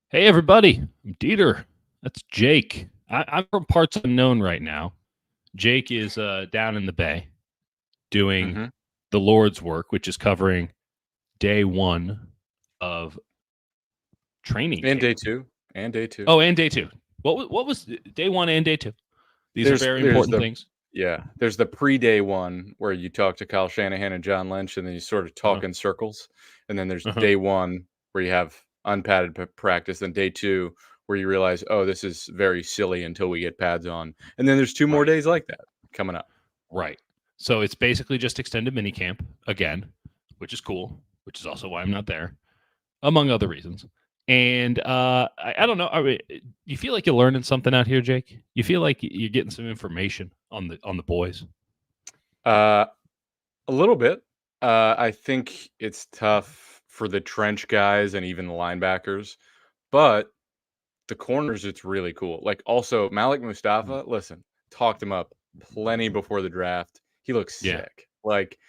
Hey, everybody. I'm Dieter. That's Jake. I'm from parts unknown right now. Jake is down in the Bay doing Mhm. the Lord's work, which is covering day one of training And day camp. 2, and day 2. Oh, and day two. What was day one and day two? These are very There's important the things. there's the pre-day one where you talk to Kyle Shanahan and John Lynch, and then you sort of Uh-huh. talk in circles, and then there's Uh-huh. day 1 where you have unpadded practice, and day 2 where you realize, "Oh, this is very silly until we get pads on." And then there's 2 more Right. days like that coming up. Right. So it's basically just extended mini camp again, which is cool, which is also why I'm not there, among other reasons. And I don't know. You feel like you're learning something out here, Jake? You feel like you're getting some information on the boys? Uh, a little bit. I think it's tough for the trench guys and even the linebackers, but the corners, it's really cool. Like, also, Malik Mm. Mustafa, listen, talked him up plenty before the draft. He looks Yeah. sick. Like,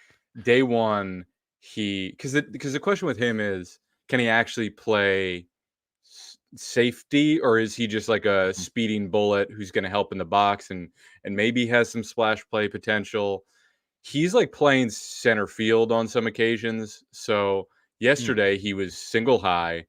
day 1, because the question with him is, can he actually play safety, or is he just like a Mm. speeding bullet who's gonna help in the box and maybe has some splash play potential? He's, like, playing center field on some occasions, so Mm. yesterday, he was single high,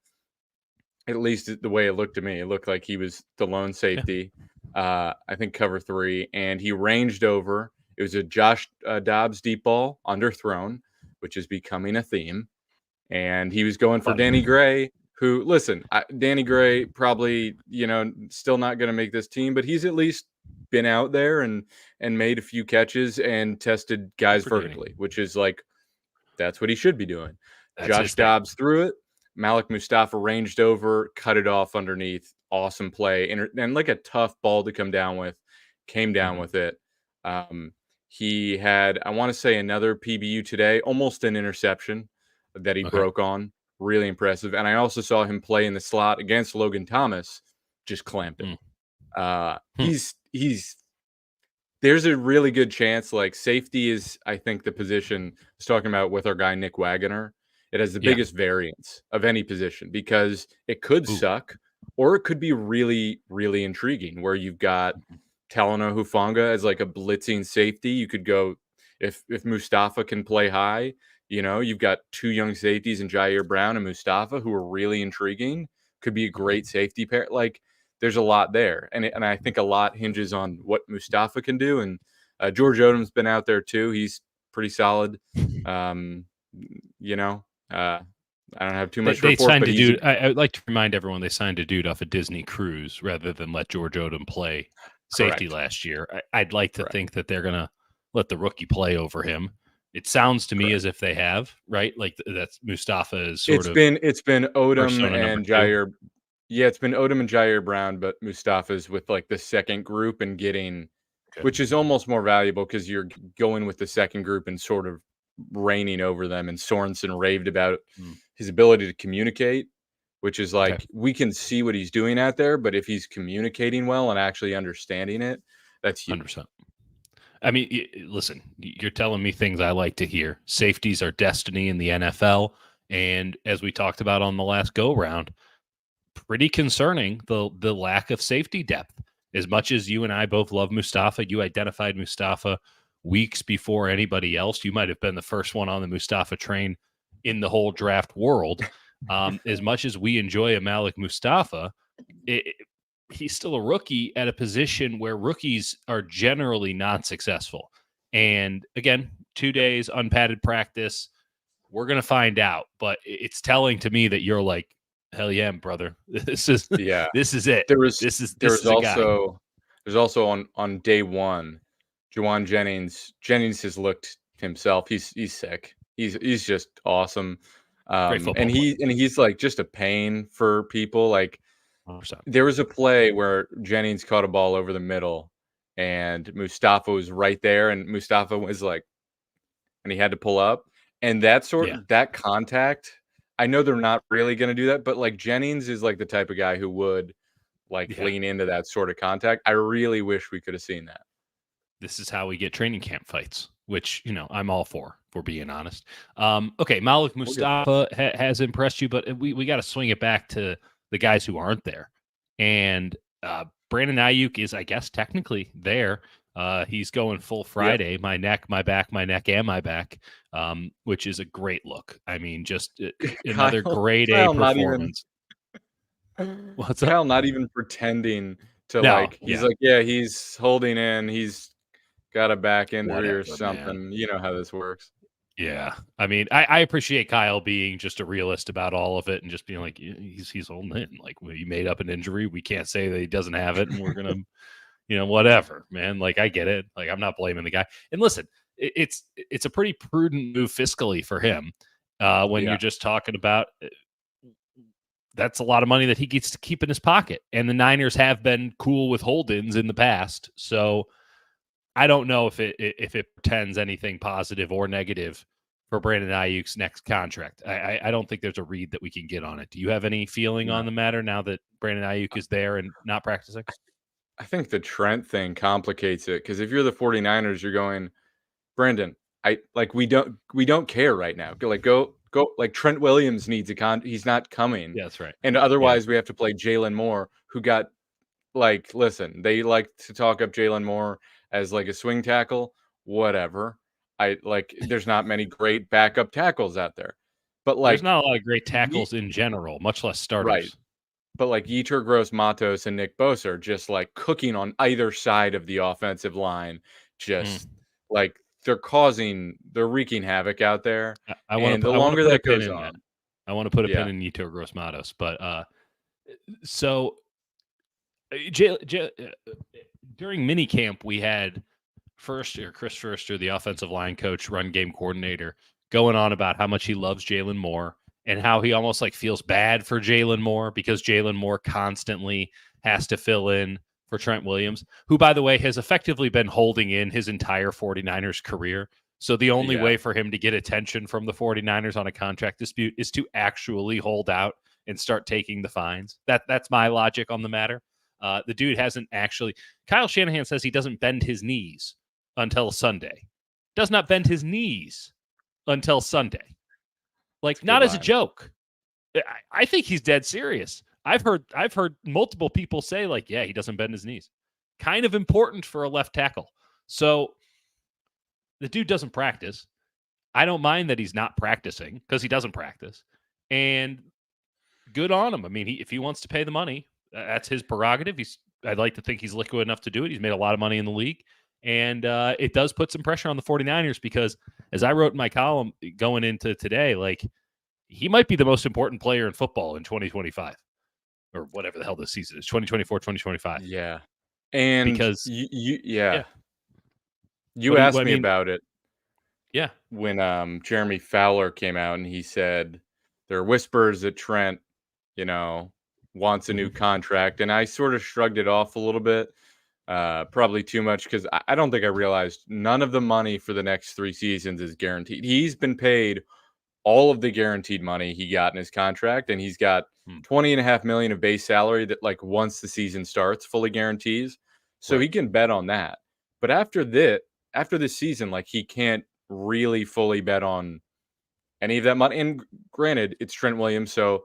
at least the way it looked to me. It looked like he was the lone Yeah. safety, I think cover 3, and he ranged over. It was a Josh, Dobbs deep ball underthrown, which is becoming a theme, and he was going for Love it. Danny Gray, who listen, Danny Gray probably, still not gonna make this team, but he's at least been out there and made a few catches and tested Good guys for Danny. vertically, which is, like, that's what he should be doing. That's his Josh thing. Dobbs threw it. Malik Mustafa ranged over, cut it off underneath. Awesome play. And like a tough ball to come down with, came down Mhm. with it. Um, he had, I want to say, another PBU today, almost an interception that he Okay. broke on. Really impressive. And I also saw him play in the slot against Logan Thomas, just clamped it. Mm. Hmm. He's there's a really good chance, like, safety is, I think, the position I was talking about with our guy Nick Wagoner. It has the Yeah. biggest variance of any position because it could Ooh. suck or it could be really, really intriguing where you've got Mhm. Talanoa Hufanga as, like, a blitzing safety. You could go if Mustafa can play high, you've got 2 young safeties in Jair Brown and Mustafa who are really intriguing. Could be a Mhm. great safety pair. Like, there's a lot there, and I think a lot hinges on what Mustafa can do. And George Odom's been out there too. He's pretty solid. Um, you know, uh, I don't have too They much to they report, signed but a he's a dude. I'd like to remind everyone they signed a dude off a Disney cruise rather than let George Odom play safety correct, last year. I'd like to correct, think that they're gonna let the rookie play over him. It sounds to me correct. as if they have, right? Like that's Mustafa is sort It's of been it's been Odom persona number and two. Jair. Yeah, it's been Odom and Jair Brown, but Mustafa's with like the second group and getting, Okay. which is almost more valuable because you're going with the second group and sort of reigning over them. And Sorensen raved about Mm. his ability to communicate, which is Okay. like we can see what he's doing out there, but if he's communicating well and actually understanding it, that's huge. 100%. I mean, listen, you're telling me things I like to hear. Safeties are destiny in the NFL, and as we talked about on the last go round, pretty concerning the lack of safety depth. As much as you and I both love Mustafa, you identified Mustafa weeks before anybody else. You might have been the first one on the Mustafa train in the whole draft world. As much as we enjoy a Malik Mustafa, it, he's still a rookie at a position where rookies are generally not successful. And again, 2 days unpadded practice. We're gonna find out, but it's telling to me that you're like, hell yeah, brother. This is Yeah. this is it. There was there This was is a guy. also there's also on day 1, Juwan Jennings has looked himself. He's sick. He's just awesome. Great And football player. he's like just a pain for people. Like, 100%. there was a play where Jennings caught a ball over the middle and Mustafa was right there and Mustafa was like, and he had to pull up. And Yeah. that contact, I know they're not really going to do that, but like Jennings is like the type of guy who would like Yeah. lean into that sort of contact. I really wish we could have seen that. This is how we get training camp fights, which, I'm all for, if we're being honest. Okay, Malik We'll get Mustafa has impressed you, but we got to swing it back to the guys who aren't there. And Brandon Ayuk is, I guess, technically there. He's going full Friday, my neck, my back, my neck, and my back, which is a great look. I mean, just another grade A performance. What's Kyle up? not even pretending to No, he's yeah. he's holding in, he's got a back injury or Whatever, man. something. You know how this works. Yeah. I mean, I appreciate Kyle being just a realist about all of it and just being like, he's holding in. Like, he made up an injury. We can't say that he doesn't have it, and we're gonna, whatever, man. Like, I get it. Like, I'm not blaming the guy. And listen, it's a pretty prudent move fiscally for him. When you're just talking about that's a lot of money that he gets to keep in his pocket. And the Niners have been cool with hold-ins in the past. So I don't know if it portends anything positive or negative for Brandon Ayuk's next contract. I don't think there's a read that we can get on it. Do you have any feeling on the matter now that Brandon Ayuk is there and not practicing? I think the Trent thing complicates it because if you're the 49ers, you're going, Brandon, we don't care right now. Go like Trent Williams needs he's not coming. Yeah, that's right. And otherwise we have to play Jalen Moore, who got listen, they like to talk up Jalen Moore as a swing tackle, whatever. There's not many great backup tackles out there. But there's not a lot of great tackles in general, much less starters. Right. But Yetur Gross-Matos and Nick Bosa are just cooking on either side of the offensive line. Just they're wreaking havoc out there. I want the longer that goes on, I want to put a pin in Yetur Gross-Matos. But so during minicamp, we had Chris Forster, the offensive line coach, run game coordinator, going on about how much he loves Jalen Moore and how he almost feels bad for Jalen Moore because Jalen Moore constantly has to fill in for Trent Williams, who, by the way, has effectively been holding in his entire 49ers career. So the only way for him to get attention from the 49ers on a contract dispute is to actually hold out and start taking the fines. That's my logic on the matter. The dude hasn't actually. Kyle Shanahan says he doesn't bend his knees until Sunday. Does not bend his knees until Sunday. Not as a joke. I think he's dead serious. I've heard multiple people say he doesn't bend his knees. Kind of important for a left tackle. So the dude doesn't practice. I don't mind that he's not practicing because he doesn't practice. And good on him. I mean, if he wants to pay the money, that's his prerogative. I'd like to think he's liquid enough to do it. He's made a lot of money in the league. And it does put some pressure on the 49ers because, as I wrote in my column going into today, he might be the most important player in football in 2025 or whatever the hell this season is, 2024, 2025. Yeah. And because you asked me about it. Yeah. When Jeremy Fowler came out and he said there are whispers that Trent, wants a new contract. And I sort of shrugged it off a little bit, probably too much because I don't think I realized none of the money for the next 3 seasons is guaranteed. He's been paid all of the guaranteed money he got in his contract, and he's got $20.5 million of base salary that once the season starts fully guarantees. So he can bet on that. But after this season, he can't really fully bet on any of that money. And granted, it's Trent Williams, so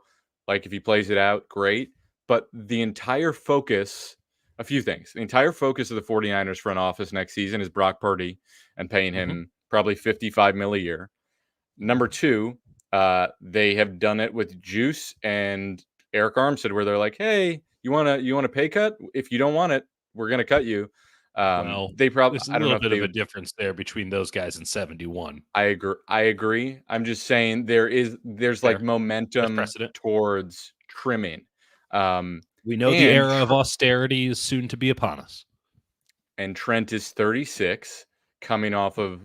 if he plays it out, great. But the entire focus, a few things. The entire focus of the 49ers front office next season is Brock Purdy and paying him probably $55 million a year. Number 2, they have done it with Juice and Eric Armstead, where they're like, "Hey, you want a pay cut? If you don't want it, we're going to cut you." They probably there's a little bit of a difference there between those guys and 71. I agree. I'm just saying there's momentum towards trimming. We know the era of austerity is soon to be upon us. And Trent is 36. Coming off of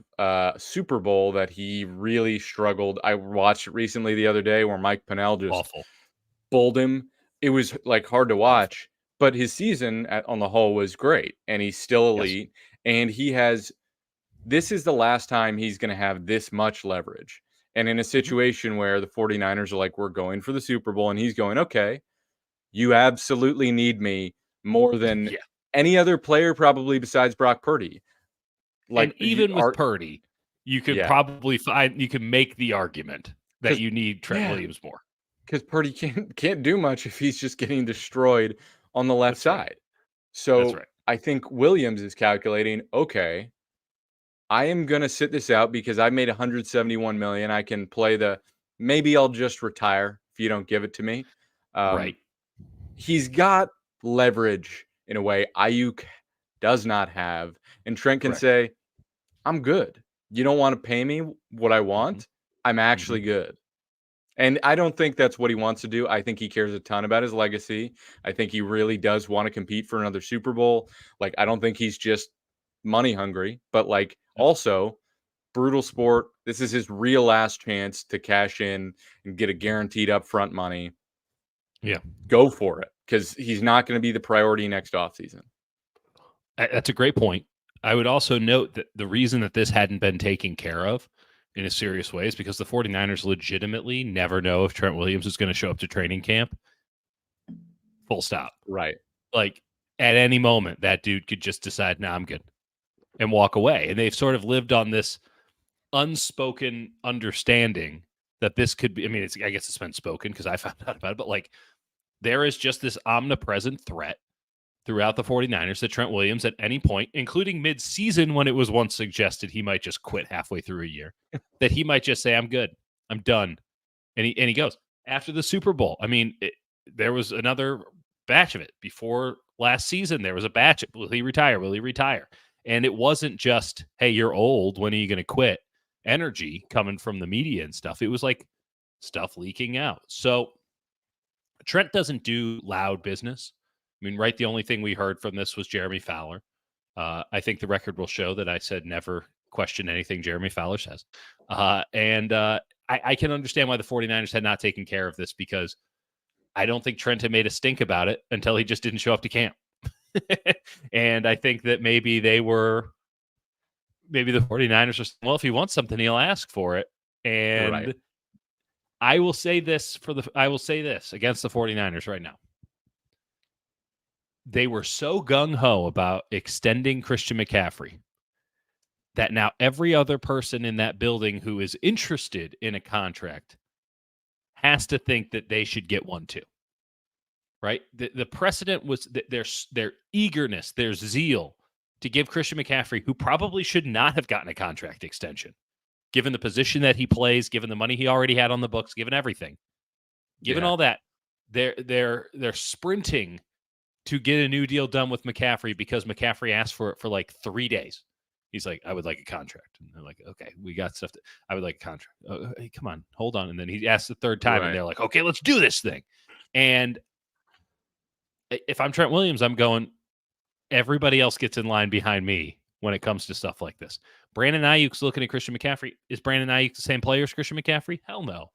Super Bowl that he really struggled. I watched it recently the other day where Mike Pennell just bowled him. It was hard to watch, but his season on the whole was great, and he's still elite. And this is the last time he's going to have this much leverage. And in a situation where the 49ers are we're going for the Super Bowl, and he's going, okay, you absolutely need me more than any other player probably besides Brock Purdy. And even with Purdy, you could probably you can make the argument that you need Trent Williams more. because Purdy can't do much if he's just getting destroyed on the left That's right. side. That's So right. I think Williams is calculating, okay, I am gonna sit this out because I made 171 million. I can play maybe I'll just retire if you don't give it to me. Right. Um, he's got leverage in a way Ayuk does not have, and Trent can Correct. say, "I'm good. You don't want to pay me what I Hmm. want. I'm Hmm. actually good." And I don't think that's what he wants to do. I think he cares a ton about his legacy. I think he really does want to compete for another Super Bowl. Like, I don't think he's just money hungry, but like also brutal sport. This is his real last chance to cash in and get a guaranteed upfront money. Yeah. Go for it because he's not going to be the priority next offseason. That's a great point. I would also note that the reason that this hadn't been taken care of in a serious way is because the 49ers legitimately never know if Trent Williams is going to show up to training camp. Full stop. Right. Like at any moment, that dude could just decide, nah, I'm good and walk away. And they've sort of lived on this unspoken understanding that this could be, I mean, I guess it's been spoken because I found out about it, but like there is just this omnipresent threat throughout the 49ers that Trent Williams at any point, including mid-season when it was once suggested he might just quit halfway through a year, that he might just say, I'm good. I'm done. And he goes. After the Super Bowl, I mean, there was another batch of it. Before last season, there was a batch of, will he retire? Will he retire? And it wasn't just, hey, you're old. When are you going to quit? Energy coming from the media and stuff. It was like stuff leaking out. So Trent doesn't do loud business. I mean, right, the only thing we heard from this was Jeremy Fowler. I think the record will show that I said never question anything Jeremy Fowler says. I can understand why the 49ers had not taken care of this because I don't think Trent had made a stink about it until he just didn't show up to camp. And I think that maybe the 49ers are saying, well, if he wants something, he'll ask for it. Right. And I will say this against the 49ers right now. They were so gung-ho about extending Christian McCaffrey that now every other person in that building who is interested in a contract has to think that they should get one too. Right? The precedent was their eagerness, their zeal to give Christian McCaffrey, who probably should not have gotten a contract extension, given the position that he plays, given the money he already had on the books, given everything, given Yeah. all that, they're sprinting to get a new deal done with McCaffrey because McCaffrey asked for it for like 3 days. He's like, I would like a contract. And they're like, okay, we got stuff. I would like a contract. Oh, hey, come on, hold on. And then he asked the third time, and Right. they're like, okay, let's do this thing. And if I'm Trent Williams, I'm going, everybody else gets in line behind me when it comes to stuff like this. Brandon Ayuk's looking at Christian McCaffrey. Is Brandon Ayuk the same player as Christian McCaffrey? Hell no.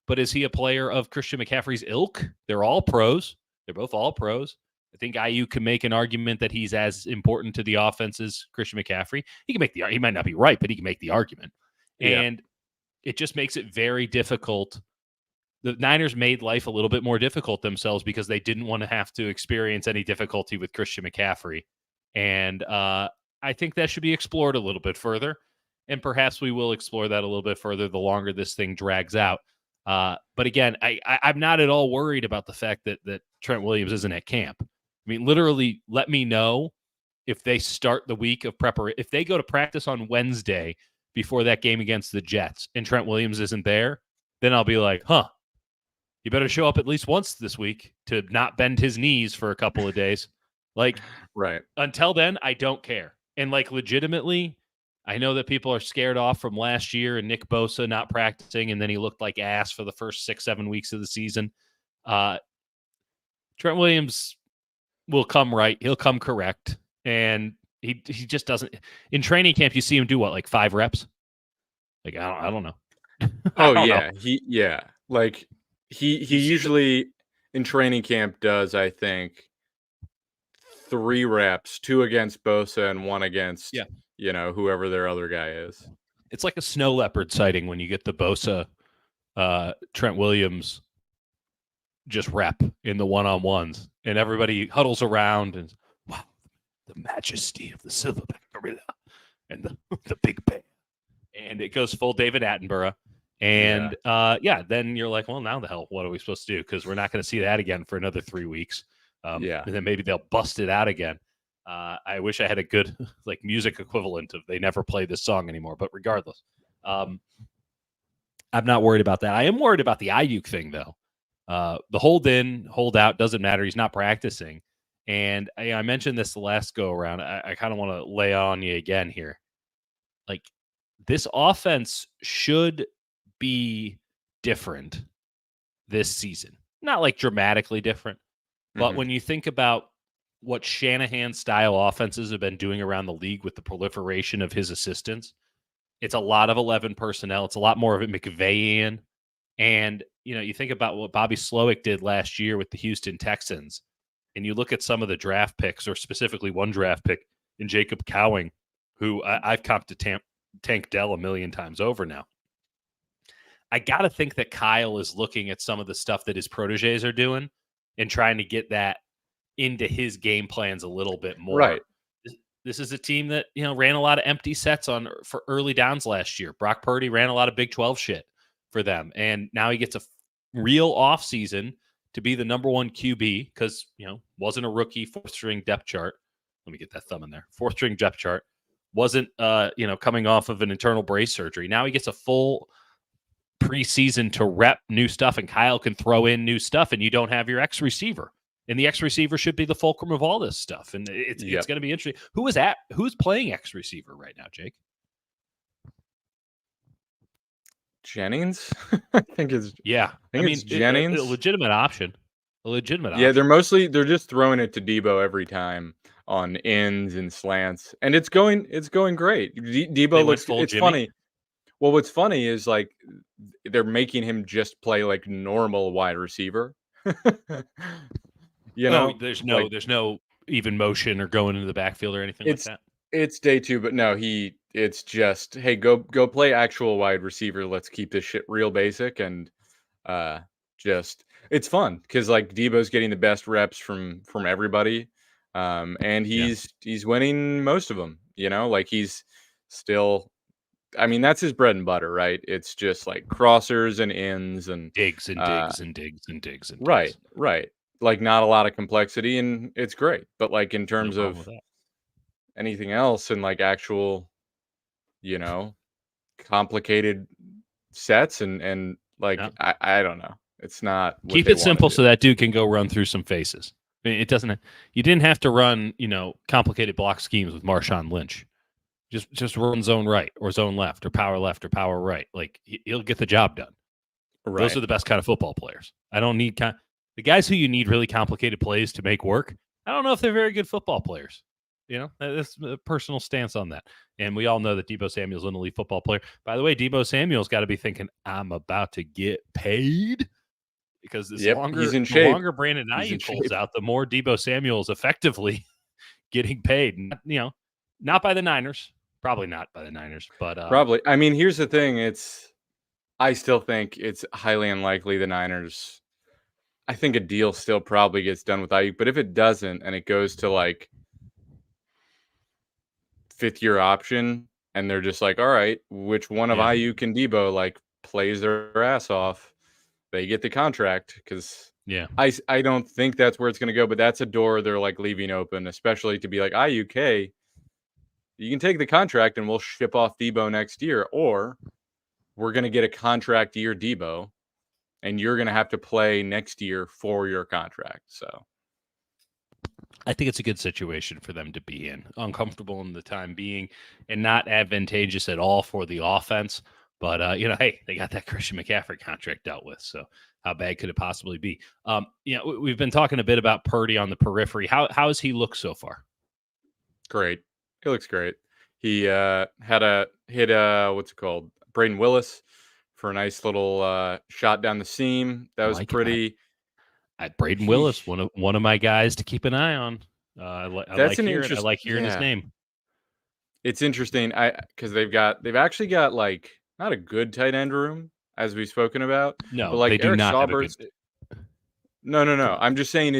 But is he a player of Christian McCaffrey's ilk? They're all pros. They're both all pros. I think Ayuk can make an argument that he's as important to the offense as Christian McCaffrey. He can make he might not be right, but he can make the argument. Yeah. And it just makes it very difficult. The Niners made life a little bit more difficult themselves because they didn't want to have to experience any difficulty with Christian McCaffrey. And I think that should be explored a little bit further. And perhaps we will explore that a little bit further the longer this thing drags out. But again, I'm not at all worried about the fact that Trent Williams isn't at camp. I mean, literally, let me know if they start the week of preparation. If they go to practice on Wednesday before that game against the Jets and Trent Williams isn't there, then I'll be like, huh, you better show up at least once this week to not bend his knees for a couple of days. Like, Right. until then, I don't care. And like, legitimately, I know that people are scared off from last year and Nick Bosa not practicing, and then he looked like ass for the first 6-7 weeks of the season. Trent Williams will come right. He'll come correct. And he just doesn't. In training camp, you see him do what, like 5 reps? Like, I don't know. Oh, don't yeah. know. Like he usually in training camp does, I think, 3 reps, 2 against Bosa and 1 against, whoever their other guy is. It's like a snow leopard sighting when you get the Bosa, Trent Williams just rep in the one-on-ones, and everybody huddles around and, wow, the majesty of the silverback gorilla and the big bear. And it goes full David Attenborough. And then you're like, well, now the hell, what are we supposed to do? Because we're not going to see that again for another 3 weeks. And then maybe they'll bust it out again. I wish I had a good like music equivalent of they never play this song anymore. But regardless, I'm not worried about that. I am worried about the Ayuk thing, though. The hold in, hold out doesn't matter. He's not practicing. And I mentioned this the last go around. I kind of want to lay on you again here. Like, this offense should be different this season. Not like dramatically different, but when you think about what Shanahan style offenses have been doing around the league with the proliferation of his assistants, it's a lot of 11 personnel. It's a lot more of a McVayian. And, you think about what Bobby Slowick did last year with the Houston Texans, and you look at some of the draft picks, or specifically one draft pick in Jacob Cowing, who I've comped to Tank Dell a million times over now. I got to think that Kyle is looking at some of the stuff that his proteges are doing and trying to get that into his game plans a little bit more. Right. This is a team that, ran a lot of empty sets for early downs last year. Brock Purdy ran a lot of Big 12 shit for them. And now he gets a real offseason to be the number one QB because, wasn't a rookie, fourth string depth chart. Let me get that thumb in there. Fourth string depth chart. Wasn't, coming off of an internal brace surgery. Now he gets a full preseason to rep new stuff, and Kyle can throw in new stuff, and you don't have your X receiver. And the X receiver should be the fulcrum of all this stuff. And it's going to be interesting. Who's playing X receiver right now, Jake? Jennings? I think it's it's Jennings. A legitimate option. Yeah, they're just throwing it to Debo every time on ends and slants. And it's going great. Debo looks it's Jimmy. Funny. Well, what's funny is like they're making him just play like normal wide receiver. There's no even motion or going into the backfield or anything like that. It's day 2, but no, it's just, hey, go play actual wide receiver. Let's keep this shit real basic and it's fun because like Debo's getting the best reps from everybody, and he's winning most of them. Like he's still. I mean, that's his bread and butter, right? It's just like crossers and ends and digs and digs and digs and digs and digs. Right. Like not a lot of complexity, and it's great. But like in terms of anything else and like actual, complicated sets and like I don't know. It's not. Keep it simple so that dude can go run through some faces. I mean, it doesn't. You didn't have to run, complicated block schemes with Marshawn Lynch. Just run zone right or zone left or power right. Like he'll get the job done. Right. Those are the best kind of football players. I don't need the guys who you need really complicated plays to make work. I don't know if they're very good football players. That's a personal stance on that. And we all know that Deebo Samuel's an elite football player. By the way, Deebo Samuel's got to be thinking, I'm about to get paid. Because the longer Brandon Ayuk pulls out, the more Deebo Samuel is effectively getting paid. Not by the Niners. Probably not by the Niners, but probably. I mean, here's the thing. I still think it's highly unlikely the Niners. I think a deal still probably gets done with Ayuk, but if it doesn't and it goes to like 5th-year option, and they're just like, all right, which one of Ayuk and Debo like plays their ass off, they get the contract because I don't think that's where it's going to go, but that's a door they're like leaving open, especially to be like Ayuk, hey, you can take the contract and we'll ship off Debo next year, or we're going to get a contract year Debo and you're going to have to play next year for your contract. So I think it's a good situation for them to be in. Uncomfortable in the time being and not advantageous at all for the offense. But, hey, they got that Christian McCaffrey contract dealt with. So how bad could it possibly be? We've been talking a bit about Purdy on the periphery. How has he looked so far? Great. He looks great. He had a hit, what's it called? Braden Willis for a nice little shot down the seam. That was pretty. Braden Willis, one of my guys to keep an eye on. I like hearing his name. It's interesting. Because they've actually got like not a good tight end room as we've spoken about. No, but like they do Eric not Saubers, have a good... No. I'm just saying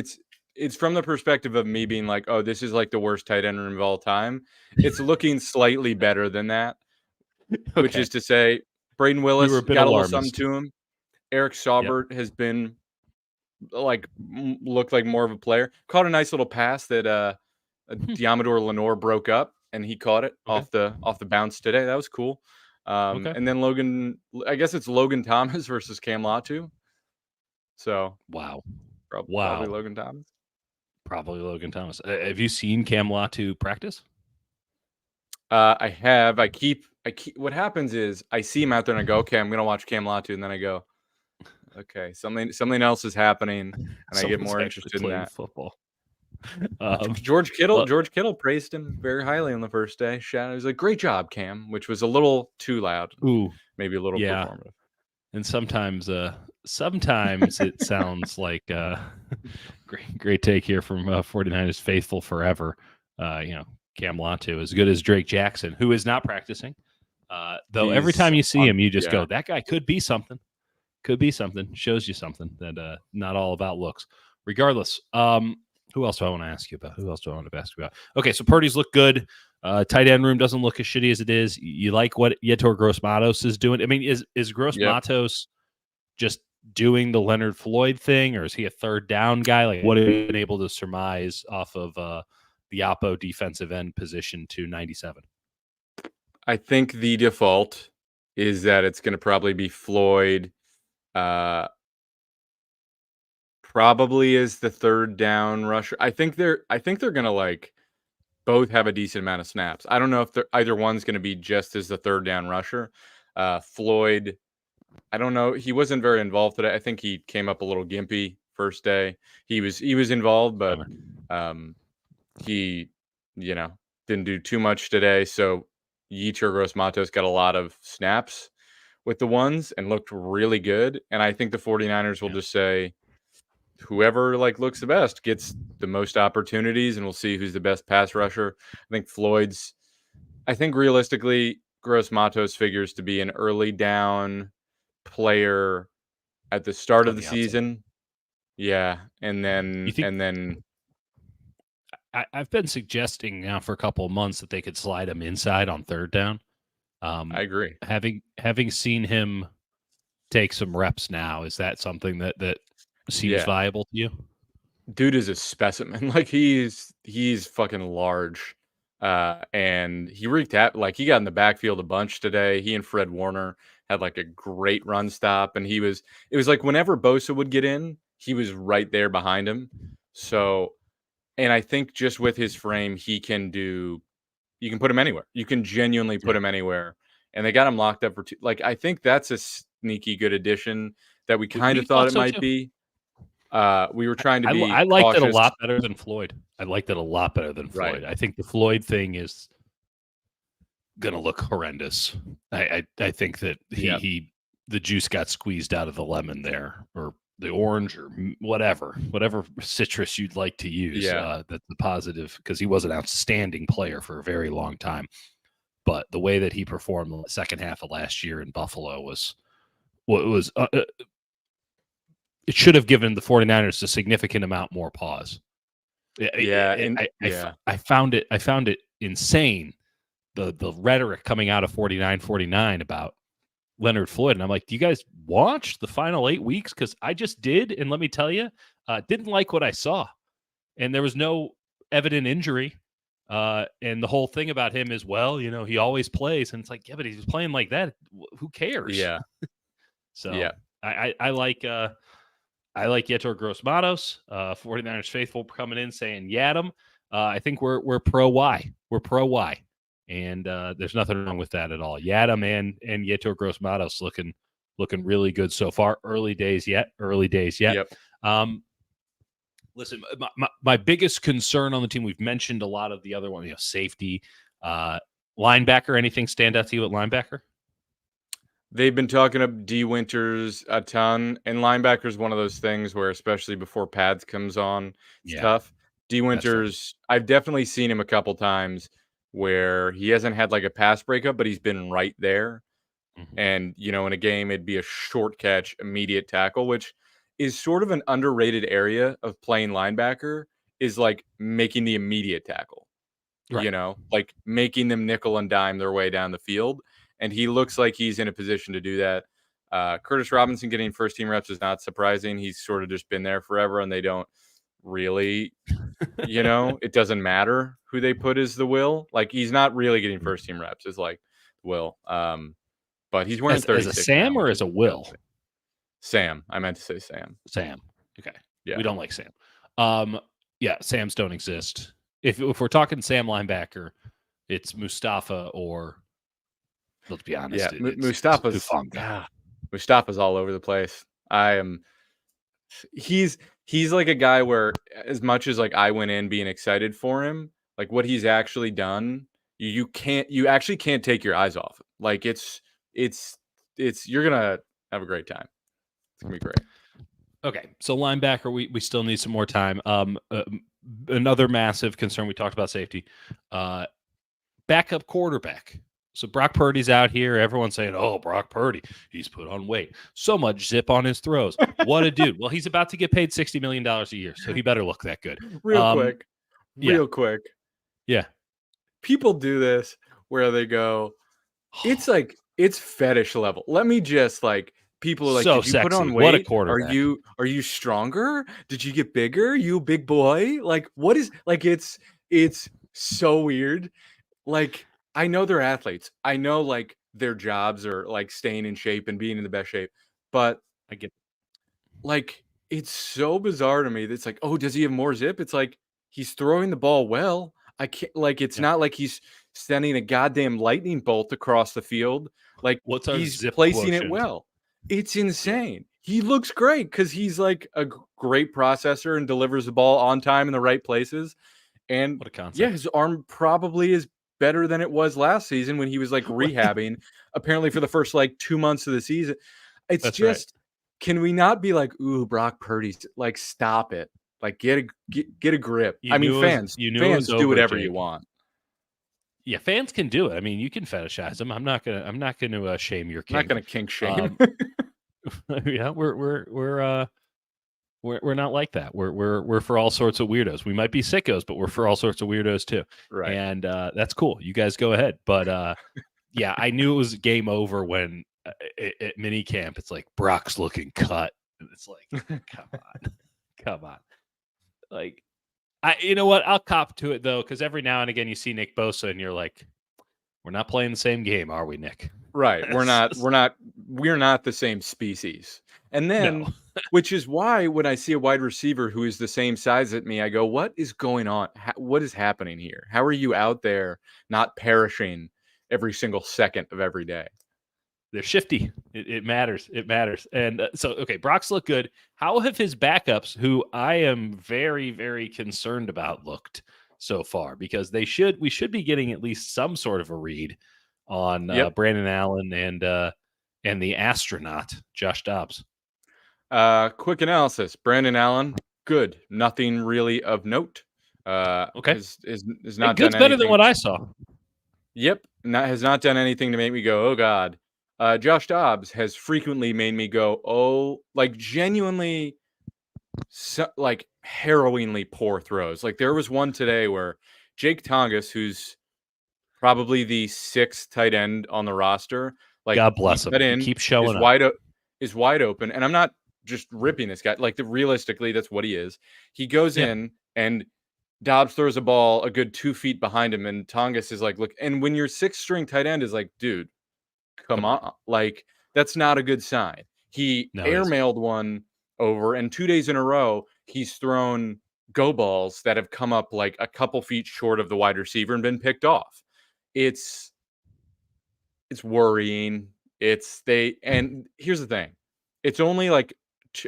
it's from the perspective of me being like, oh, this is like the worst tight end room of all time. It's looking slightly better than that, which is to say, Braden You were Willis a bit got a little something alarmist. to him. Eric Yep. Saubert has been looked like more of a player. Caught a nice little pass that Diamador Lenore broke up, and he caught it Okay. off the bounce today. That was cool. Okay. And then Logan, I guess it's Logan Thomas versus Cam Latu. So Wow. probably Wow. Logan Thomas. Probably Logan Thomas. Have you seen Cam Latu practice? I have. I keep. What happens is I see him out there and I go, okay, I'm gonna watch Cam Latu, and then I go, okay, something else is happening, and I get Someone's more actually interested in playing that. football. Um, George Kittle. well, George Kittle praised him very highly on the first day. Shout, he was like, "Great job, Cam," which was a little too loud, ooh, maybe a little yeah. performative. And sometimes it sounds like great take here from 49ers faithful forever. Cam Latu as good as Drake Jackson, who is not practicing. Though every He's time you see on. him, you just Yeah, go, that guy could be something. Could be something. Shows you something that not all about looks. Regardless, who else do I want to ask you about? Who else do I want to ask you about? Okay, so Purdy's look good. Tight end room doesn't look as shitty as it is. You like what Yetur Gross-Matos is doing? I mean, is Yep. Gross-Matos just doing the Leonard Floyd thing, or is he a third down guy? Like, what have you been able to surmise off of the Oppo defensive end position to 97? I think the default is that it's going to probably be Floyd. Probably is the third down rusher. I think they're gonna like both have a decent amount of snaps. I don't know if either one's gonna be just as the third down rusher. Floyd, I don't know. He wasn't very involved today. I think he came up a little gimpy first day. He was involved, but Bummer. um, he didn't do too much today. So Yetur Gross-Matos got a lot of snaps with the ones and looked really good. And I think the 49ers will Yeah. just say, whoever like looks the best gets the most opportunities, and we'll see who's the best pass rusher. I think realistically, Gross-Matos figures to be an early down player at the start of On the the outside. season. Yeah, and You think then I've been suggesting now for a couple of months that they could slide him inside on third down. I agree. Having seen him take some reps now, is that something that seems Yeah, viable to you? dude is a specimen. Like he's fucking large. And he wreaked at like he got in the backfield a bunch today. He and Fred Warner had like a great run stop, and it was like whenever Bosa would get in, he was right there behind him. So, and I think just with his frame, you can put him anywhere. You can genuinely Yeah. put him anywhere. And they got him locked up for two. Like, I think that's a sneaky good addition that we kind We of thought thought it so might too. be. We were trying to I be liked it a cautious. lot better than Floyd. I liked it a lot better than Right. Floyd. I think the Floyd thing is going to look horrendous. I think that Yep. the juice got squeezed out of the lemon there, or the orange, or whatever citrus you'd like to use. Yeah. That's the positive, because he was an outstanding player for a very long time. But the way that he performed the second half of last year in Buffalo was it should have given the 49ers a significant amount more pause. Yeah. I found it insane, the rhetoric coming out of 49 about Leonard Floyd. And I'm like, do you guys watch the final 8 weeks? Because I just did. And let me tell you, didn't like what I saw. And there was no evident injury. And the whole thing about him is, well, he always plays. And it's like, yeah, but he's playing like that. Who cares? Yeah. So Yeah. I like Yetur Gross-Matos, 49ers faithful coming in saying Yadam. I think we're pro Y. We're pro Y. And there's nothing wrong with that at all. Yadam and Yetur Gross-Matos looking really good so far. Early days yet. Yep. Listen, my biggest concern on the team, we've mentioned a lot of the other one, safety, linebacker. Anything stand out to you at linebacker? They've been talking up D Winters a ton, and linebacker is one of those things where, especially before pads comes on, it's Yeah, tough. D Winters, I've definitely seen him a couple times where he hasn't had like a pass breakup, but he's been right there. Mm-hmm. And in a game, it'd be a short catch, immediate tackle, which is sort of an underrated area of playing linebacker, is like making the immediate tackle. Right. Like making them nickel and dime their way down the field. and he looks like he's in a position to do that. Curtis Robinson getting first team reps is not surprising. He's sort of just been there forever, and they don't really, it doesn't matter who they put as the will. Like, he's not really getting first team reps. It's like Will. But he's wearing as 36 a Sam now, or as a Will? Sam. I meant to say Sam. Sam. Okay. Yeah. We don't like Sam. Yeah, Sams don't exist. If we're talking Sam linebacker, it's Mustafa or, let's be honest, Yeah, it's Mustafa's all over the place. He's like a guy where, as much as like I went in being excited for him, like what he's actually done, you actually can't take your eyes off him. Like it's you're gonna have a great time. It's gonna be great. Okay, so linebacker, we still need some more time. Another massive concern, we talked about safety. Backup quarterback. So Brock Purdy's out here. Everyone's saying, oh, Brock Purdy, he's put on weight. So much zip on his throws. What a dude. Well, he's about to get paid $60 million a year, so he better look that good. Real quick. Yeah. People do this where they go, it's like, it's fetish level. Let me just like, people are like, so did you sexy. put on weight? What a quarterback. Are you stronger? Did you get bigger? You a big boy? Like, what is, like, it's so weird. Like, I know they're athletes. I know like their jobs are like staying in shape and being in the best shape, but I get, like, it's so bizarre to me that it's like, oh, does he have more zip? It's like, he's throwing the ball well. I can't, like, it's not like he's sending a goddamn lightning bolt across the field. Like, what's our he's zip placing quotient? it well. It's insane. He looks great because he's like a great processor and delivers the ball on time in the right places. And What a concept. yeah, his arm probably is better than it was last season when he was like rehabbing, apparently for the first like 2 months of the season. It's That's just, right. Can we not be like, ooh, Brock Purdy's, like, stop it. Like, get a grip. I mean, fans do whatever you want. Yeah, fans can do it. I mean, you can fetishize them. I'm not gonna shame your king. I'm not gonna kink shame. Yeah, we're not like that. We're for all sorts of weirdos. We might be sickos, but we're for all sorts of weirdos too. Right. And that's cool. You guys go ahead. But yeah, I knew it was game over when at mini camp it's like Brock's looking cut. And it's like, come on. Like, you know what? I'll cop to it though, because every now and again you see Nick Bosa and you're like, we're not playing the same game, are we, Nick? Right. We're not the same species. And then, No. which is why when I see a wide receiver who is the same size as me, I go, what is going on? What is happening here? How are you out there not perishing every single second of every day? They're shifty. It matters. It matters. And so, okay, Brock's look good. How have his backups, who I am very, very concerned about, looked so far? Because we should be getting at least some sort of a read on Brandon Allen and the astronaut Josh Dobbs. Quick analysis: Brandon Allen, good. Nothing really of note. Okay, is not good's done better anything. than what I saw. Yep, has not done anything to make me go, oh God. Josh Dobbs has frequently made me go, oh, like genuinely, like harrowingly poor throws. Like there was one today where Jake Tongas, who's probably the 6th tight end on the roster, like, God bless him. He keeps showing up. Is wide open, and I'm not just ripping this guy. Like, realistically, that's what he is. He goes in, and Dobbs throws a ball a good 2 feet behind him, and Tongas is like, look. And when your 6th string tight end is like, dude, come on, like, that's not a good sign. He airmailed one over, and 2 days in a row, he's thrown go balls that have come up like a couple feet short of the wide receiver and been picked off. It's worrying. And here's the thing. It's only like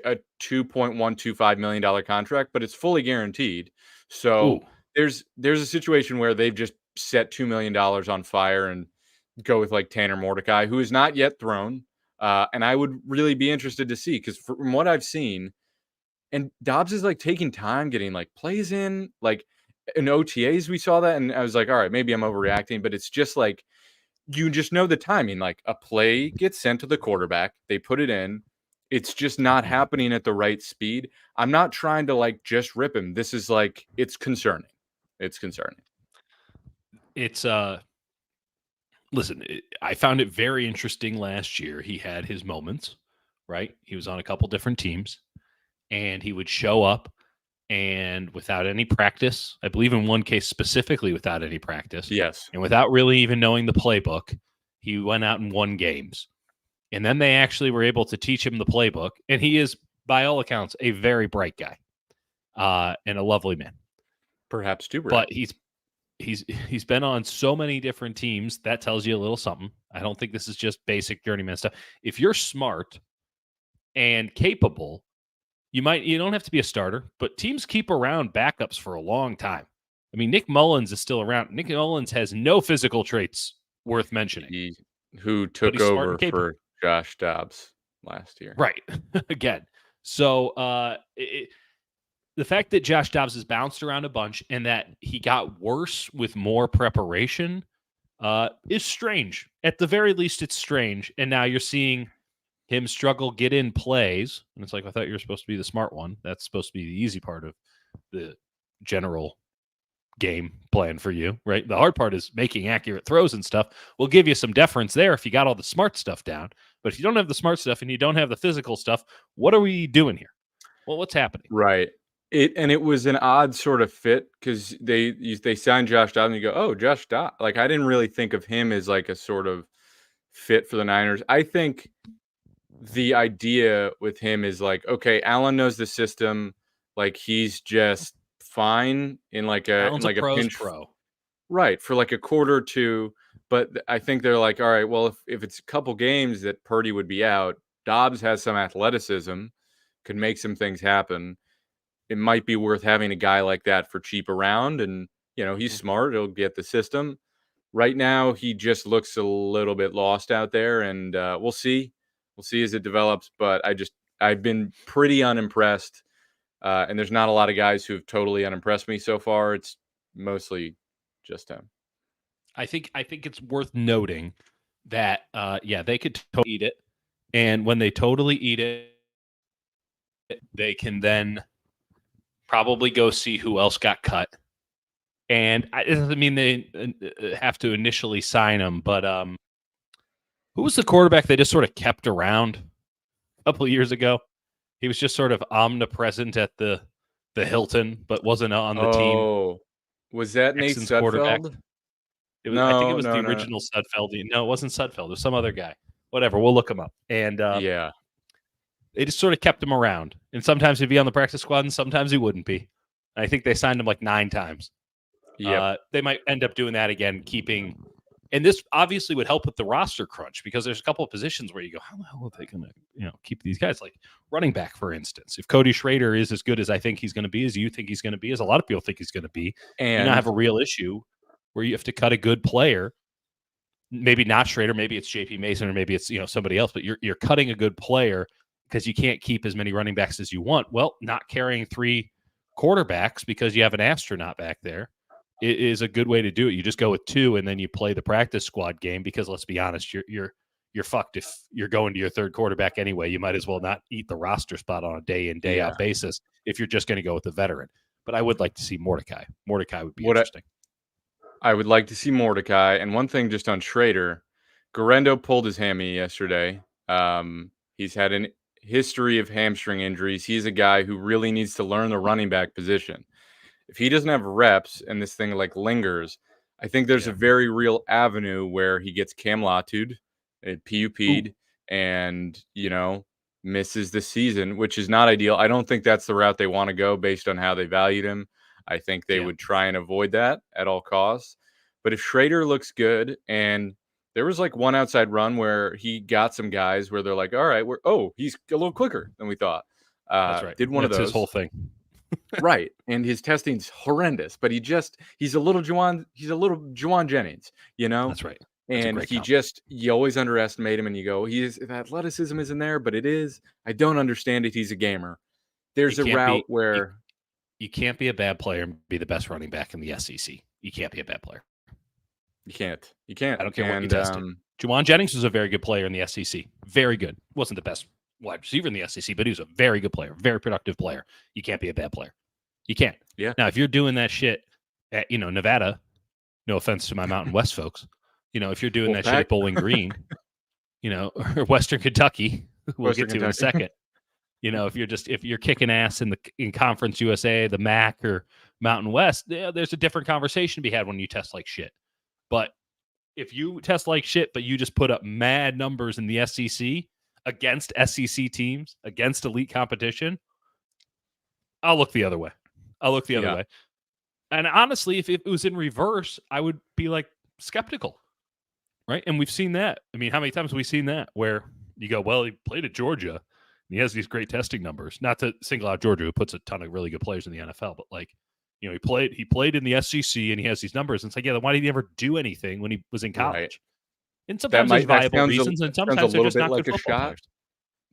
a $2.125 million contract, but it's fully guaranteed. So there's a situation where they've just set $2 million on fire and go with like Tanner Mordecai, who is not yet thrown. And I would really be interested to see, because from what I've seen, and Dobbs is like taking time getting like plays in, like in OTAs, we saw that. And I was like, all right, maybe I'm overreacting, but it's just like, you just know the timing. Like, a play gets sent to the quarterback, they put it in. It's just not happening at the right speed. I'm not trying to like just rip him. This is like, it's concerning. It's concerning. It's listen, I found it very interesting last year. He had his moments, right? He was on a couple different teams, and he would show up and without any practice, I believe in one case specifically without any practice, Yes. and without really even knowing the playbook, he went out and won games. And then they actually were able to teach him the playbook, and he is, by all accounts, a very bright guy and a lovely man. Perhaps too bright. But he's been on so many different teams. That tells you a little something. I don't think this is just basic journeyman stuff. If you're smart and capable, you don't have to be a starter, but teams keep around backups for a long time. I mean, Nick Mullins is still around. Nick Mullins has no physical traits worth mentioning. Who but took he's smart over and capable. for Josh Dobbs last year. Right. Again. So the fact that Josh Dobbs has bounced around a bunch and that he got worse with more preparation is strange. At the very least, it's strange. And now you're seeing him struggle, get in plays. And it's like, I thought you were supposed to be the smart one. That's supposed to be the easy part of the general game plan for you, right? The hard part is making accurate throws and stuff. We'll give you some deference there if you got all the smart stuff down. But if you don't have the smart stuff and you don't have the physical stuff, what are we doing here? Well, what's happening? Right. It was an odd sort of fit because they signed Josh Dobbs and you go, oh, Josh Dobbs. Like, I didn't really think of him as like a sort of fit for the Niners. I think the idea with him is like, okay, Allen knows the system. Like, he's just fine in like a pinch pro. Right, for like a quarter or two. But I think they're like, all right, well, if it's a couple games that Purdy would be out, Dobbs has some athleticism, could make some things happen. It might be worth having a guy like that for cheap around. And, he's smart. He'll get the system. Right now, he just looks a little bit lost out there. And we'll see. We'll see as it develops. But I've been pretty unimpressed. And there's not a lot of guys who've totally unimpressed me so far. It's mostly just him. I think it's worth noting that they could totally eat it, and when they totally eat it, they can then probably go see who else got cut. And it doesn't mean they have to initially sign him, but who was the quarterback they just sort of kept around a couple of years ago? He was just sort of omnipresent at the Hilton, but wasn't on the team. Oh, was that Nate Sudfeld? I think it was the original Sudfeld. No, it wasn't Sudfeld. It was some other guy. Whatever, we'll look him up. And they just sort of kept him around. And sometimes he'd be on the practice squad, and sometimes he wouldn't be. I think they signed him like 9 times. Yeah, they might end up doing that again, keeping. And this obviously would help with the roster crunch because there's a couple of positions where you go, how the hell are they going to, keep these guys? Like running back, for instance. If Cody Schrader is as good as I think he's going to be, as you think he's going to be, as a lot of people think he's going to be, and you now have a real issue where you have to cut a good player. Maybe not Schrader, maybe it's JP Mason, or maybe it's somebody else, but you're cutting a good player because you can't keep as many running backs as you want. Well, not carrying 3 quarterbacks because you have an astronaut back there is a good way to do it. You just go with 2 and then you play the practice squad game because let's be honest, you're fucked if you're going to your 3rd quarterback anyway. You might as well not eat the roster spot on a day in, day out basis if you're just going to go with the veteran. But I would like to see Mordecai. Mordecai would be interesting. I would like to see Mordecai. And one thing just on Schrader, Garendo pulled his hammy yesterday. He's had a history of hamstring injuries. He's a guy who really needs to learn the running back position. If he doesn't have reps and this thing like lingers, I think there's a very real avenue where he gets Cam Latu'd, PUP'd, and, misses the season, which is not ideal. I don't think that's the route they want to go based on how they valued him. I think they would try and avoid that at all costs. But if Schrader looks good, and there was like one outside run where he got some guys where they're like, all right, he's a little quicker than we thought. That's right. Did one of those. His whole thing. Right. And his testing's horrendous, but he's a little Juwan Jennings, That's right. That's and you always underestimate him and you go, the athleticism isn't there, but it is. I don't understand it. He's a gamer. There's a route where you can't be a bad player and be the best running back in the SEC. You can't be a bad player. You can't. I don't care what you tested. Juwan Jennings was a very good player in the SEC. Very good. Wasn't the best wide receiver in the SEC, but he was a very good player, very productive player. You can't be a bad player. You can't. Yeah. Now, if you're doing that shit at, Nevada, no offense to my Mountain West folks, if you're doing that shit Wolfpack? at Bowling Green, or Western Kentucky, who we'll Western get to in a Kentucky. second. If you're kicking ass in Conference USA, the MAC or Mountain West, there's a different conversation to be had when you test like shit. But if you test like shit, but you just put up mad numbers in the SEC against SEC teams, against elite competition, I'll look the other way. Yeah. And honestly, if it was in reverse, I would be like skeptical, right? And we've seen that. I mean, how many times have we seen that where you go, well, he played at Georgia, and he has these great testing numbers. Not to single out Georgia, who puts a ton of really good players in the NFL, but like, he played in the SEC and he has these numbers. And it's like, yeah, then why did he ever do anything when he was in college? Right. And sometimes there's viable reasons, and sounds a sometimes they're little just bit not like good a football shot. players.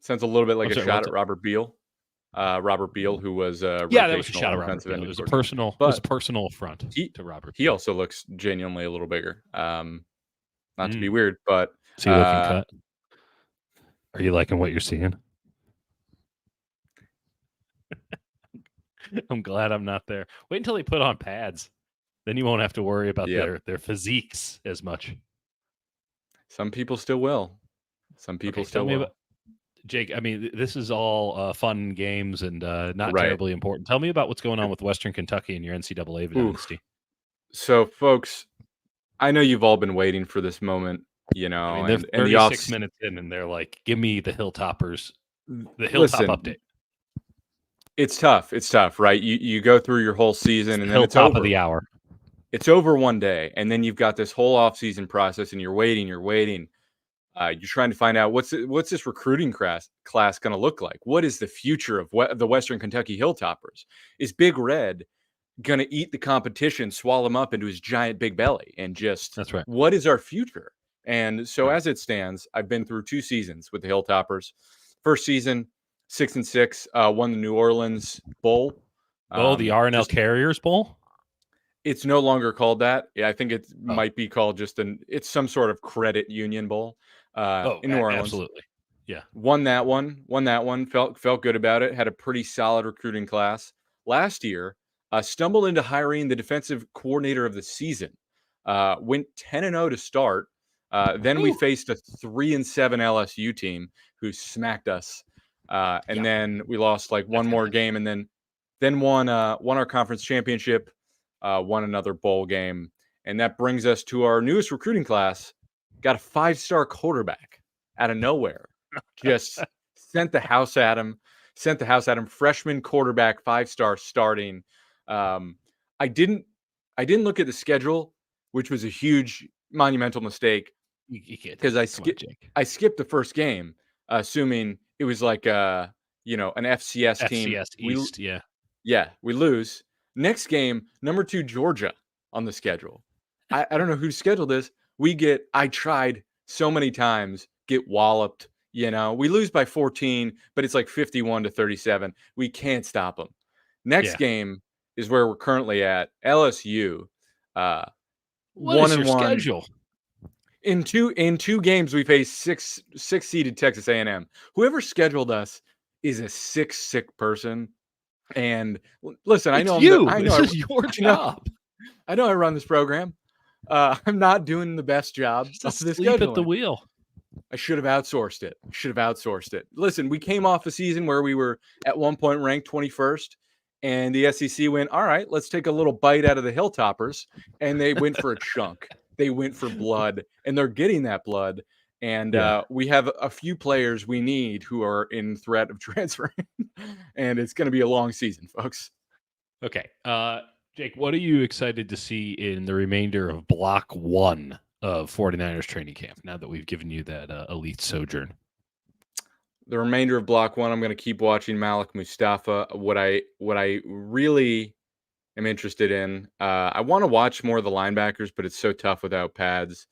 Sounds a little bit like I'm a sorry, shot what's at it? Robert Beal. Robert Beal, who was Yeah, that was a rotational shot at Robert offensive Beal. end It at was a Georgia. personal personal affront to Robert He Beal. also looks genuinely a little bigger. Not to be Mm. weird, but Is he looking cut? Are you liking what you're seeing? I'm glad I'm not there. Wait until they put on pads. Then you won't have to worry about their physiques as much. some people still will. Some people still will. Jake, I mean, this is all fun and games and not Right. terribly important. Tell me about what's going on with Western Kentucky and your NCAA dynasty. So, folks, I know you've all been waiting for this moment, I mean, they're and the 36 minutes in, and they're like, give me the Hilltoppers, the Hilltop Listen, update. It's tough, right? You go through your whole season, and then it's Hilltop over. of the hour. It's over one day, and then you've got this whole offseason process, and you're waiting. You're trying to find out what's this recruiting class going to look like? What is the future of the Western Kentucky Hilltoppers? Is Big Red going to eat the competition, swallow them up into his giant big belly, and just That's right. what is our future? And so as it stands, I've been through 2 seasons with the Hilltoppers. First season, 6-6, won the New Orleans Bowl. The R&L Carriers Bowl? It's no longer called that. Yeah, I think it might be called it's some sort of credit union bowl in New Orleans. Absolutely. Yeah. Won that one. Felt good about it. Had a pretty solid recruiting class. Last year, stumbled into hiring the defensive coordinator of the season. Went 10-0 to start. Then we faced a 3-7 LSU team who smacked us. Then we lost like one more game, and then won our conference championship. Won another bowl game, and that brings us to our newest recruiting class. Got a 5-star quarterback out of nowhere. Just sent the house at him. Freshman quarterback, 5-star starting. I didn't look at the schedule, which was a huge monumental mistake because I skipped the first game, assuming it was like an FCS team. FCS East, Yeah, we lose. Next game, number 2 Georgia on the schedule. I don't know who scheduled this. I tried so many times, get walloped. We lose by 14, but it's like 51-37. We can't stop them. Next game is where we're currently at. LSU. What is your schedule? In two games, we face six seeded Texas A&M. Whoever scheduled us is a sick person. And listen, I know this is your job. I know I run this program. I'm not doing the best job of this sleep at the wheel. I should have outsourced it. Listen, we came off a season where we were at one point ranked 21st, and the SEC went, all right, let's take a little bite out of the Hilltoppers, and they went for a chunk. They went for blood, and they're getting that blood. And we have a few players we need who are in threat of transferring, and it's going to be a long season, folks. Okay. Jake, what are you excited to see in the remainder of Block 1 of 49ers training camp now that we've given you that elite sojourn? The remainder of Block 1, I'm going to keep watching Malik, Mustafa. What I really am interested in, I want to watch more of the linebackers, but it's so tough without pads.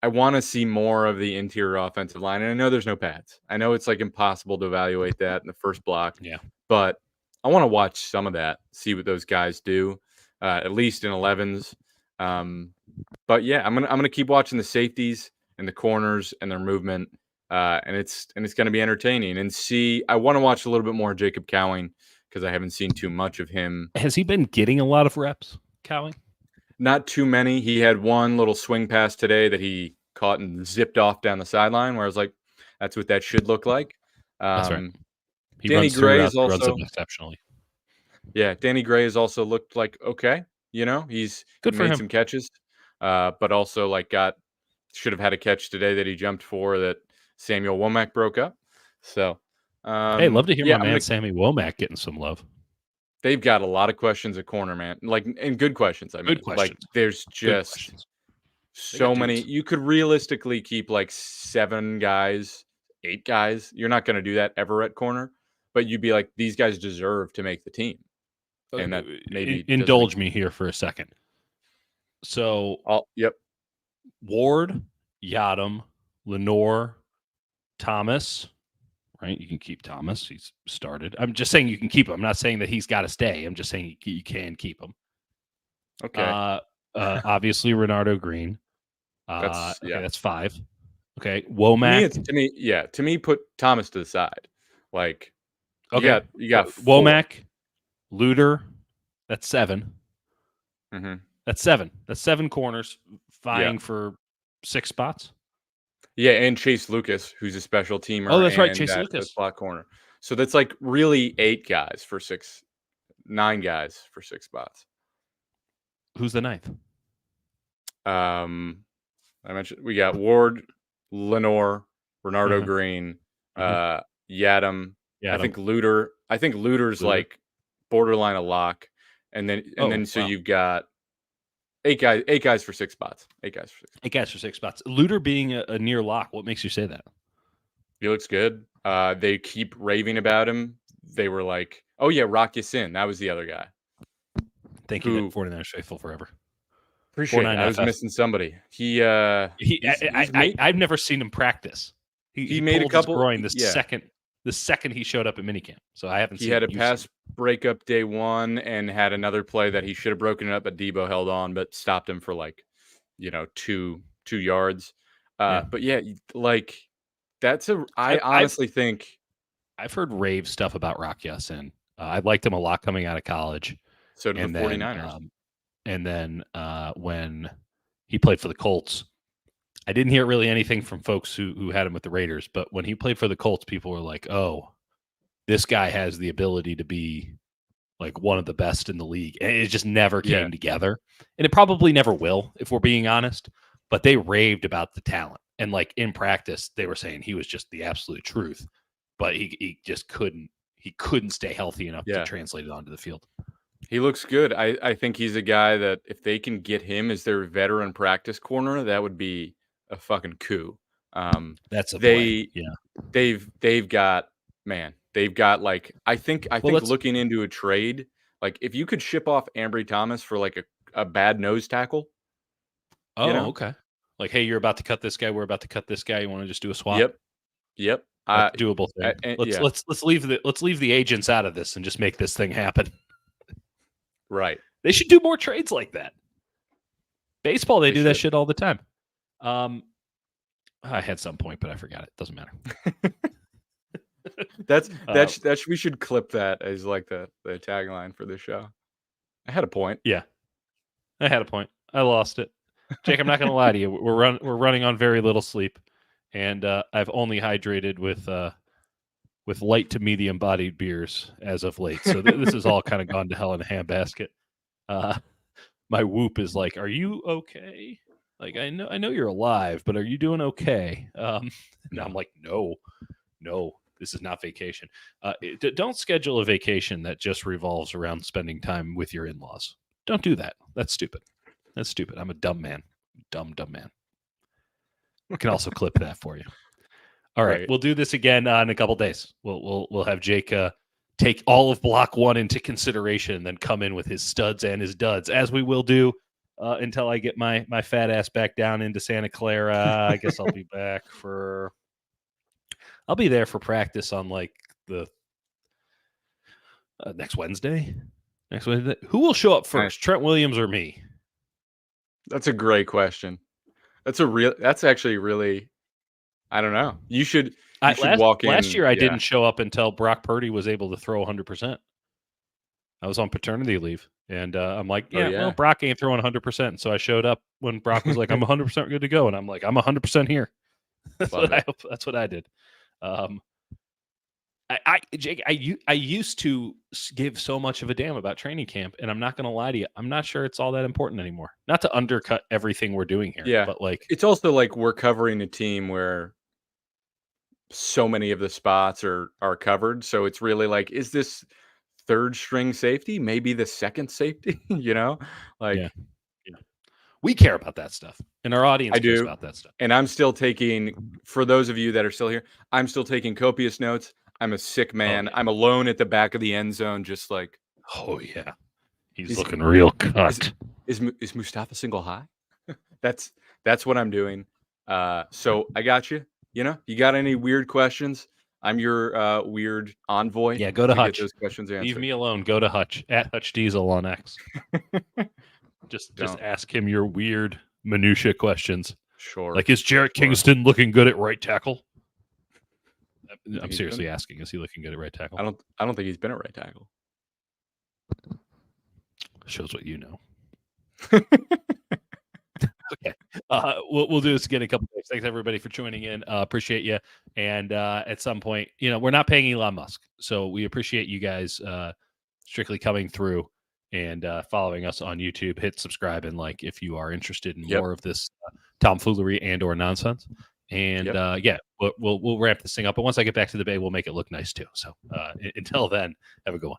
I want to see more of the interior offensive line, and I know there's no pads. I know it's like impossible to evaluate that in the first block. Yeah, but I want to watch some of that, see what those guys do, at least in 11s. But yeah, I'm gonna keep watching the safeties and the corners and their movement, and it's gonna be entertaining. And I want to watch a little bit more of Jacob Cowing because I haven't seen too much of him. Has he been getting a lot of reps, Cowing? Not too many. He had one little swing pass today that he caught and zipped off down the sideline, where I was like, that's what that should look like. That's right. Um, He Danny runs through Gray is routes. He runs them also, exceptionally. yeah, Danny Gray has also looked like okay. He Good for made him. some catches, but also like should have had a catch today that he jumped for that Samuel Womack broke up. So, Hey, love to hear yeah, my man Sammy Womack getting some love. they've got a lot of questions at corner, man. Like, and good questions. I Good mean, like, questions. there's Good just questions. They got so many. dudes. You could realistically keep like 7 guys, 8 guys. You're not going to do that ever at corner, but you'd be like, these guys deserve to make the team, and that maybe doesn't Indulge exist. me here for a second. So Yep. Ward, Yadam, Lenore, Thomas, right? You can keep Thomas. He's started. I'm just saying you can keep him. I'm not saying that he's got to stay. I'm just saying you can keep him. Okay. Obviously, Renardo Green. That's Okay, yeah. that's 5. Okay, To Womack. me, put Thomas to the side. Like, Okay, you got 4. Womack, Luter. That's 7. Mm-hmm. That's 7. That's 7 corners Yeah. vying for 6 spots. Yeah, and Chase Lucas, who's a special teamer, Oh, that's right, and Chase that Lucas. slot corner. So that's like really 9 guys for 6 spots. Who's the 9th? I mentioned we got Ward, Lenore, Renardo Green, Yadam. Yadam. I think Luter's like borderline a lock, and then so you've got 8 guys for 6 spots. 8 guys for 6 spots. 8 guys for 6 spots. Luter being a near lock. What makes you say that? He looks good. They keep raving about him. They were like, "Oh yeah, Rock Ya-Sin. That was the other guy." Thank you, 49ers faithful forever. Appreciate it. I was missing somebody. I've never seen him practice. He made a pulled couple. his groin the second he showed up at minicamp. So I haven't seen. He had a pass breakup day 1 and had another play that he should have broken it up, but Debo held on, but stopped him for like, 2 yards. But yeah, like that's I honestly think I've heard rave stuff about Rock Ya-Sin. I liked him a lot coming out of college. So did the 49ers. And then when he played for the Colts, I didn't hear really anything from folks who had him with the Raiders. But when he played for the Colts, people were like, "Oh, this guy has the ability to be like one of the best in the league." And it just never came together, and it probably never will, if we're being honest. But they raved about the talent, and like in practice, they were saying he was just the absolute truth. But he just couldn't stay healthy enough to translate it onto the field. He looks good. I think he's a guy that if they can get him as their veteran practice corner, that would be a fucking coup. That's a play. Yeah. They've got like I think looking into a trade, like if you could ship off Ambry Thomas for like a bad nose tackle. Okay. Like, hey, you're about to cut this guy. We're about to cut this guy. You want to just do a swap? Yep. That's a doable thing. Let's leave the agents out of this and just make this thing happen. Right. They should do more trades like that. Baseball, they do that shit all the time. I had some point, but I forgot it. Doesn't matter. That's we should clip that as like the tagline for the show. I had a point. Yeah, I had a point. I lost it. Jake, I'm not going to lie to you. We're running on very little sleep, and I've only hydrated with light to medium bodied beers as of late. So this has all kind of gone to hell in a handbasket. My whoop is like, "Are you okay? Like, I know you're alive, but are you doing okay?" And I'm like, no, this is not vacation. Don't schedule a vacation that just revolves around spending time with your in-laws. Don't do that. That's stupid. I'm a dumb man. Dumb man. We can also clip that for you. All right. We'll do this again in a couple days. We'll have Jake take all of block 1 into consideration and then come in with his studs and his duds, as we will do until I get my fat ass back down into Santa Clara. I guess I'll be there for practice on like the next Wednesday. Who will show up first, Trent Williams or me? That's a great question. That's actually really, I don't know. You should walk in. Last year, I didn't show up until Brock Purdy was able to throw 100%. I was on paternity leave, and I'm like, Oh, yeah, well, yeah. Brock ain't throwing 100%. So I showed up when Brock was like, I'm 100% good to go, and I'm like, I'm 100% here. Love it. That's what I did. Jake, I used to give so much of a damn about training camp, and I'm not going to lie to you, I'm not sure it's all that important anymore. Not to undercut everything we're doing here, Yeah. but like, It's also like we're covering a team where so many of the spots are covered. So it's really like, is this third string safety? Maybe the second safety, you know? yeah, Like yeah, we care about that stuff, and our audience I cares do. about that stuff. And I'm still taking, for those of you that are still here, I'm still taking copious notes. I'm a sick Oh man. yeah, I'm alone at the back of the end zone, just like, oh yeah, he's is looking real is cut. is Mustafa single high? That's what I'm doing. So I got you. You know, you got any weird questions? I'm your weird envoy Yeah, go to to get Hutch. those questions Leave answered. me alone. Go to Hutch at Hutch Diesel on X. Just Don't. ask him your weird minutia questions. Sure. Like, is Jarrett Sure. Kingston looking good at right tackle? Think I'm he's seriously been- asking. Is he looking good at right tackle? I don't think he's been a right tackle. Shows what you know. Okay. We'll do this again in a couple days. Thanks everybody for tuning in. Appreciate you. And at some point, we're not paying Elon Musk, so we appreciate you guys strictly coming through and following us on YouTube. Hit subscribe and like if you are interested in Yep. more of this tomfoolery and or nonsense. And Yep. we'll ramp this thing up. But once I get back to the Bay, we'll make it look nice too. So until then, have a good one.